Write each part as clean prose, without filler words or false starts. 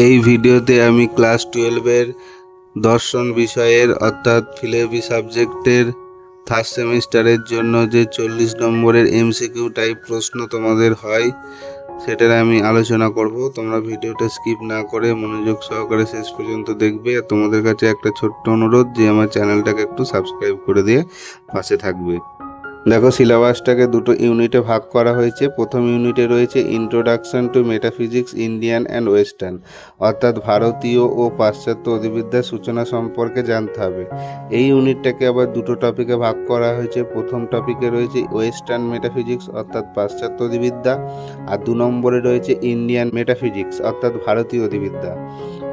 এই ভিডিওতে আমি ক্লাস 12 এর দর্শন বিষয়ের অর্থাৎ ফিলোসফি সাবজেক্টের থার্ড সেমিস্টারের জন্য যে 40 নম্বরের এমসিকিউ টাইপ প্রশ্ন তোমাদের হয় সেটার আমি আলোচনা করব। তোমরা ভিডিওটা স্কিপ না করে মনোযোগ সহকারে শেষ পর্যন্ত দেখবে। আর তোমাদের কাছে একটা ছোট্ট অনুরোধ যে আমার চ্যানেলটাকে একটু সাবস্ক্রাইব করে দিয়ে পাশে থাকবে। দেখো, সিলেবাসটাকে দুটো ইউনিটে ভাগ করা হয়েছে। প্রথম ইউনিটে রয়েছে introduction to metaphysics Indian and western, অর্থাৎ ভারতীয় ও পাশ্চাত্য অধিবিদ্যার সূচনা সম্পর্কে জানতে হবে। এই ইউনিটটাকে আবার দুটো টপিকে ভাগ করা হয়েছে। প্রথম টপিকে রয়েছে ওয়েস্টার্ন মেটাফিজিক্স অর্থাৎ পাশ্চাত্য অধিবিদ্যা, আর 2 নম্বরে রয়েছে ইন্ডিয়ান মেটাফিজিক্স অর্থাৎ ভারতীয় অধিবিদ্যা।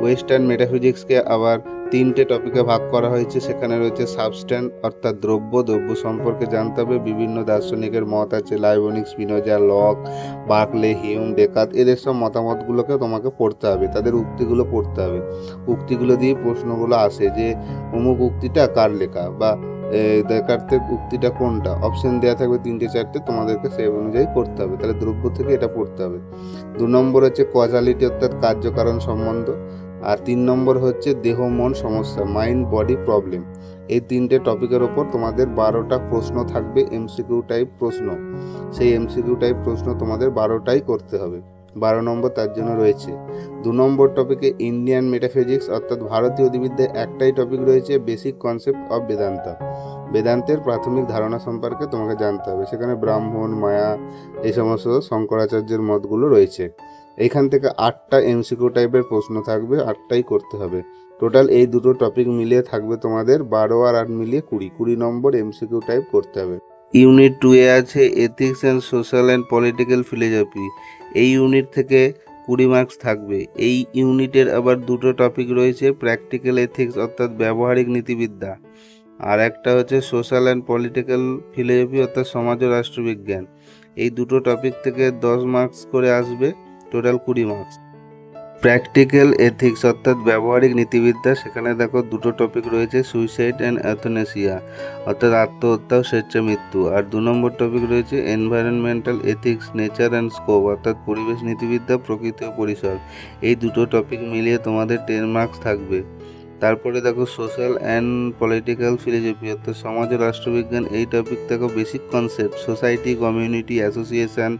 ওয়েস্টার্ন মেটাফিজিক্সকে আবার 3টে টপিকে ভাগ করা হয়েছে। সেখানে রয়েছে সাবস্ট্যান্স অর্থাৎ দ্রব্য সম্পর্কে জানতে হবে। বিভিন্ন দার্শনিকের মত আছে, লাইবনিক, Spinoza, lock, Berkeley, Hume, Descartes, এদের সব মতামতগুলোকে তোমাকে পড়তে হবে, তাদের উক্তিগুলো পড়তে হবে। উক্তিগুলো দিয়ে প্রশ্নগুলো আসে যে অমুক উক্তিটা কার লেখা, বা ডেকার্তের উক্তিটা কোনটা। অপশন দেওয়া থাকবে 3টে 4টে, তোমাদেরকে সেই অনুযায়ী পড়তে হবে। তাহলে দ্রব্য থেকে এটা পড়তে হবে। 2 নম্বর হচ্ছে কজালিটি অর্থাৎ কার্যকারণ সম্বন্ধ, আর 3 নম্বর হচ্ছে দেহ মন সমস্যা, মাইন্ড বডি প্রবলেম। এই 3টে টপিকের ওপর তোমাদের 12টা প্রশ্ন থাকবে, এমসিকিউ টাইপ প্রশ্ন। সেই এমসিকিউ টাইপ প্রশ্ন তোমাদের 12টাই করতে হবে। 12 নম্বর তার জন্য রয়েছে। 2 নম্বর টপিকে ইন্ডিয়ান মেটাফিজিক্স অর্থাৎ ভারতীয় অধিবিদ্যায় একটাই টপিক রয়েছে, বেসিক কনসেপ্ট অফ বেদান্তা। বেদান্তের প্রাথমিক ধারণা সম্পর্কে তোমাকে জানতে হবে। সেখানে ব্রাহ্মণ, মায়া, এই সমস্ত শঙ্করাচার্যের মতগুলো রয়েছে। এইখান থেকে 8টা এমসিকিউ টাইপের প্রশ্ন থাকবে, 8টাই করতে হবে। টোটাল এই দুটো টপিক মিলিয়ে থাকবে তোমাদের 12 আর 8 মিলিয়ে 20 নম্বর এমসিকিউ টাইপ করতে হবে। ইউনিট 2 এ আছে ethics and social and political philosophy. এই ইউনিট থেকে 20 মার্কস থাকবে। এই ইউনিটের আবার দুটো টপিক রয়েছে, প্র্যাকটিক্যাল এথিক্স অর্থাৎ ব্যবহারিক নীতিবিদ্যা, আর একটা হচ্ছে সোশ্যাল অ্যান্ড পলিটিক্যাল ফিলোসফি অর্থাৎ সমাজ ও রাষ্ট্রবিজ্ঞান। এই দুটো টপিক থেকে 10 মার্কস করে আসবে, টোটাল 20 মার্কস। প্র্যাকটিক্যাল এথিক্স অর্থাৎ ব্যবহারিক নীতিবিদ্যা, সেখানে দেখো দুটো টপিক রয়েছে, সুইসাইড অ্যান্ড অ্যাথনেসিয়া অর্থাৎ আত্মহত্যা ও স্বেচ্ছা মৃত্যু, আর 2 নম্বর টপিক রয়েছে environmental ethics, nature and scope অর্থাৎ পরিবেশ নীতিবিদ্যা, প্রকৃতি ও পরিসর। এই দুটো টপিক মিলিয়ে তোমাদের 10 মার্কস থাকবে। তারপরে দেখো সোশ্যাল অ্যান্ড পলিটিক্যাল ফিলোসফি অর্থাৎ সমাজ ও রাষ্ট্রবিজ্ঞান। এই টপিক দেখো basic concept, society, community, association,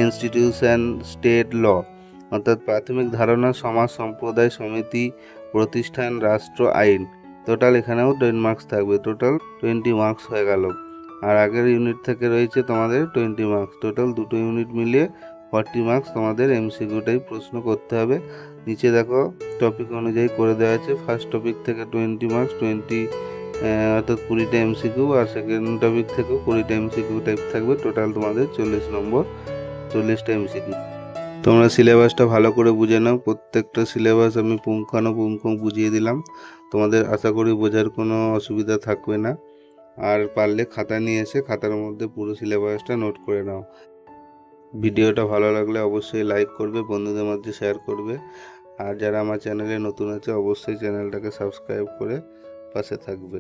institution, state, law অর্থাৎ প্রাথমিক ধারণা, সমাজ, সম্প্রদায়, সমিতি, প্রতিষ্ঠান, রাষ্ট্র, আইন। টোটাল এখানেও 10 মার্কস থাকবে, টোটাল 20 মার্কস হয়ে গেল। আর আগের ইউনিট থেকে রয়েছে তোমাদের 20 মার্কস। টোটাল দুটো ইউনিট মিলিয়ে 40 মার্কস তোমাদের এমসিকিউ টাইপ প্রশ্ন করতে হবে। নিচে দেখো টপিক অনুযায়ী করে দেওয়া আছে। ফার্স্ট টপিক থেকে 20 মার্কস, অর্থাৎ 20টা এমসিকিউ, আর সেকেন্ড টপিক থেকেও 20টা এমসিকিউ টাইপ থাকবে। টোটাল তোমাদের 40 নম্বর, 40টা এমসিকিউ। তোমরা সিলেবাসটা ভালো করে বুঝে নাও। প্রত্যেকটা সিলেবাস আমি পুঙ্খানুপুঙ্খ বুঝিয়ে দিলাম, তোমাদের আশা করি বোঝার কোনো অসুবিধা থাকবে না। আর পারলে খাতা নিয়ে এসে খাতার মধ্যে পুরো সিলেবাসটা নোট করে নাও। ভিডিওটা ভালো লাগলে অবশ্যই লাইক করবে, বন্ধুদের মধ্যে শেয়ার করবে, আর যারা আমার চ্যানেলে নতুন আছে অবশ্যই চ্যানেলটাকে সাবস্ক্রাইব করে পাশে থাকবে।